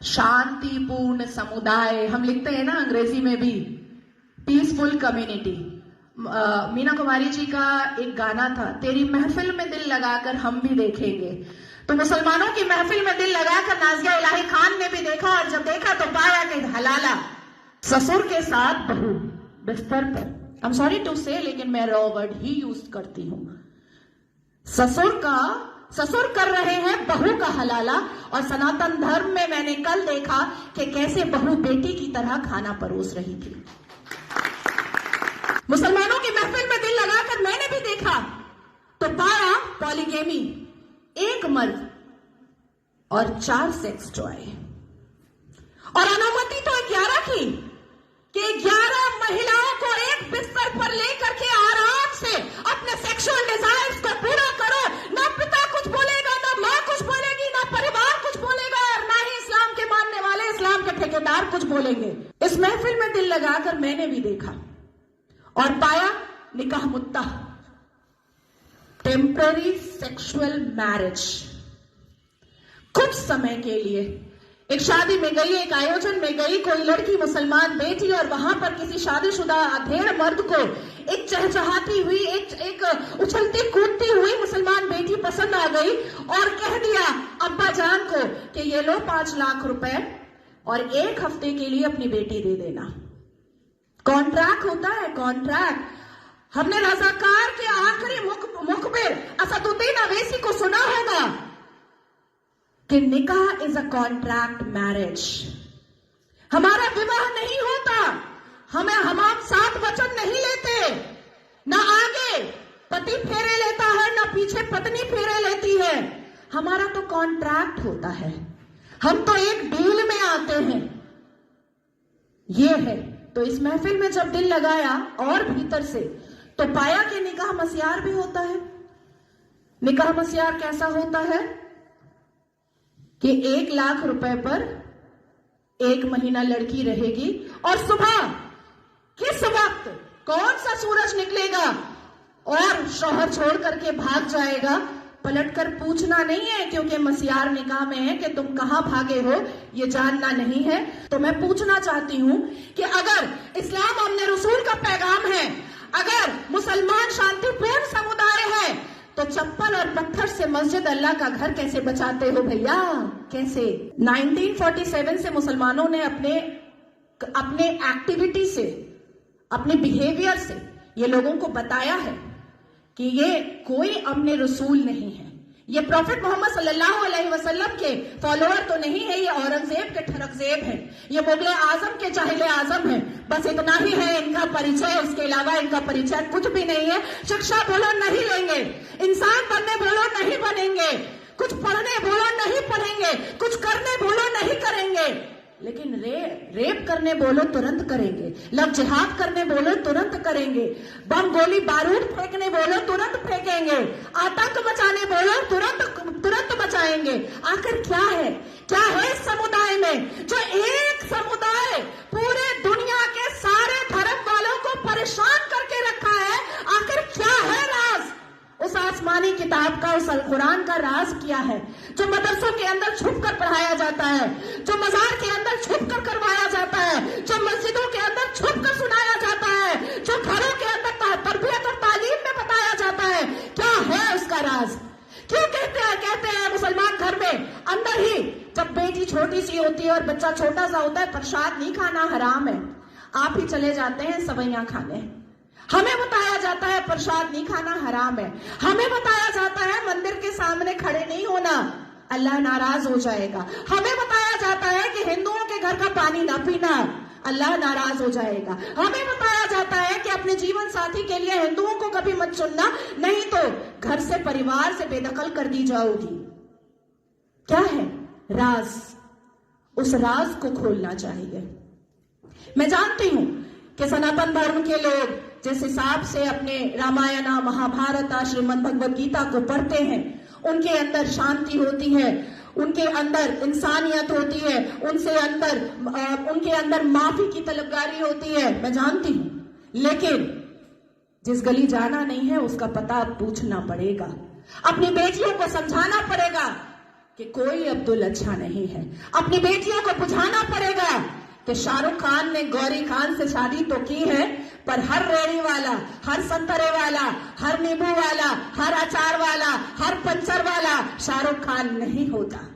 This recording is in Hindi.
शांतिपूर्ण समुदाय, हम लिखते हैं ना अंग्रेजी में भी, पीसफुल कम्युनिटी। मीना कुमारी जी का एक गाना था, तेरी महफिल में दिल लगाकर हम भी देखेंगे। तो मुसलमानों की महफिल में दिल लगाकर नाजिया इलाही खान ने भी देखा, और जब देखा तो पाया कि हलाला ससुर के साथ बहू बिस्तर पर, आई एम सॉरी टू से, लेकिन मैं रॉ वर्ड ही यूज करती हूं। ससुर कर रहे हैं बहू का हलाला। और सनातन धर्म में मैंने कल देखा कि कैसे बहू बेटी की तरह खाना परोस रही थी। मुसलमानों की महफिल में दिल लगाकर मैंने भी देखा तो पाया पॉलीगेमी, एक मर्द और 4 सेक्स टॉय। और अनुमति तो 11 की, कि 11 महिलाओं को एक बिस्तर पर लेकर के आराम से अपने सेक्सुअल डिजायर्स को पूरा करो। ना पिता कुछ बोलेगा, ना मां कुछ बोलेगी, ना परिवार कुछ बोलेगा, और ना ही इस्लाम के मानने वाले, इस्लाम के ठेकेदार कुछ बोलेंगे। इस महफिल में दिल लगाकर मैंने भी देखा और पाया निकाह मुत्ता, टेम्पररी सेक्सुअल मैरिज। कुछ समय के लिए एक शादी में गई, एक आयोजन में गई, कोई लड़की मुसलमान बेटी, और वहां पर किसी शादीशुदा अधेड़ मर्द को एक चहचहाती हुई, एक उछलती कूदती हुई मुसलमान बेटी पसंद आ गई, और कह दिया अब्बा जान को कि ये लो 5 लाख रुपए और 1 हफ्ते के लिए अपनी बेटी दे देना। कॉन्ट्रैक्ट होता है, कॉन्ट्रैक्ट। हमने रजाकार के आखिरी मुखबिर असदुद्दीन अवैसी को सुना होगा कि निकाह इज अ कॉन्ट्रैक्ट मैरिज। हमारा विवाह नहीं होता, हम साथ वचन नहीं लेते, ना आगे पति फेरे लेता है, ना पीछे पत्नी फेरे लेती है। हमारा तो कॉन्ट्रैक्ट होता है, हम तो एक डील में आते हैं। ये है। तो इस महफिल में जब दिल लगाया और भीतर से, तो पाया कि निकाह मस्यार भी होता है। निकाह मस्यार कैसा होता है कि 1 लाख रुपए पर 1 महीना लड़की रहेगी, और सुबह किस वक्त कौन सा सूरज निकलेगा और शौहर छोड़ करके भाग जाएगा, पलटकर पूछना नहीं है, क्योंकि मस्यार निकाह में है कि तुम कहां भागे हो ये जानना नहीं है। तो मैं पूछना चाहती हूं कि अगर इस्लाम हमने रसूल का पैगाम है, अगर मुसलमान शांतिपूर्ण समुदाय है, तो चप्पल और पत्थर से मस्जिद अल्लाह का घर कैसे बचाते हो भैया? कैसे? 1947 से मुसलमानों ने अपने एक्टिविटी से, अपने बिहेवियर से ये लोगों को बताया है कि ये कोई अमने रसूल नहीं है, ये प्रॉफिट मोहम्मद सल्लल्लाहु अलैहि वसल्लम के फॉलोअर तो नहीं है, ये औरंगजेब के ठरकजेब है, ये मुगले आजम के जाहिले आजम है। बस इतना ही है इनका परिचय, उसके अलावा इनका परिचय कुछ भी नहीं है। शिक्षा बोलो नहीं लेंगे, इंसान बनने बोलो नहीं बनेंगे, कुछ पढ़ने बोलो नहीं पढ़ेंगे, कुछ करने बोलो नहीं करेंगे, लेकिन रेप करने बोलो तुरंत करेंगे, लव जिहाद करने बोलो तुरंत करेंगे, बम गोली बारूद फेंकने बोलो तुरंत फेंकेंगे, आतंक मचाने बोलो तुरंत मचाएंगे। आखिर क्या है इस समुदाय में, जो एक समुदाय पूरे दुनिया के सारे धर्म वालों को परेशान करके रखा है? आखिर क्या है राज उस आसमानी किताब का, उस अल कुरान का राज क्या है, जो मदरसों के अंदर छुपकर पढ़ाया जाता है, जो मजार के अंदर छुपकर करवाया जाता है, जो मस्जिदों के अंदर छुपकर सुनाया जाता है, जो घरों के अंदर तरबियत और तालीम में बताया जाता है? क्या है उसका राज? क्यों कहते हैं मुसलमान घर में अंदर ही, जब बेटी छोटी सी होती है और बच्चा छोटा सा होता है, प्रसाद नहीं खाना हराम है, आप ही चले जाते हैं सवैयां खाने। हमें बताया जाता है प्रसाद नहीं खाना हराम है, हमें बताया जाता है मंदिर के सामने खड़े नहीं होना, अल्लाह नाराज हो जाएगा, हमें बताया जाता है कि हिंदुओं के घर का पानी ना पीना, अल्लाह नाराज हो जाएगा, हमें बताया जाता है कि अपने जीवन साथी के लिए हिंदुओं को कभी मत चुनना, नहीं तो घर से, परिवार से बेदखल कर दी जाओगी। क्या है राज? उस राज को खोलना चाहिए। मैं जानती हूं कि सनातन धर्म के लोग जिस हिसाब से अपने रामायण, महाभारत, श्रीमद् भगवद गीता को पढ़ते हैं, उनके अंदर शांति होती है, उनके अंदर इंसानियत होती है, उनके अंदर माफी की तलबगारी होती है, मैं जानती हूं। लेकिन जिस गली जाना नहीं है उसका पता पूछना पड़ेगा, अपनी बेटियों को समझाना पड़ेगा कि कोई अब्दुल अच्छा नहीं है। अपनी बेटियों को बुझाना पड़ेगा कि शाहरुख खान ने गौरी खान से शादी तो की है, पर हर रेड़ी वाला, हर संतरे वाला, हर नींबू वाला, हर अचार वाला, हर पंचर वाला शाहरुख खान नहीं होता।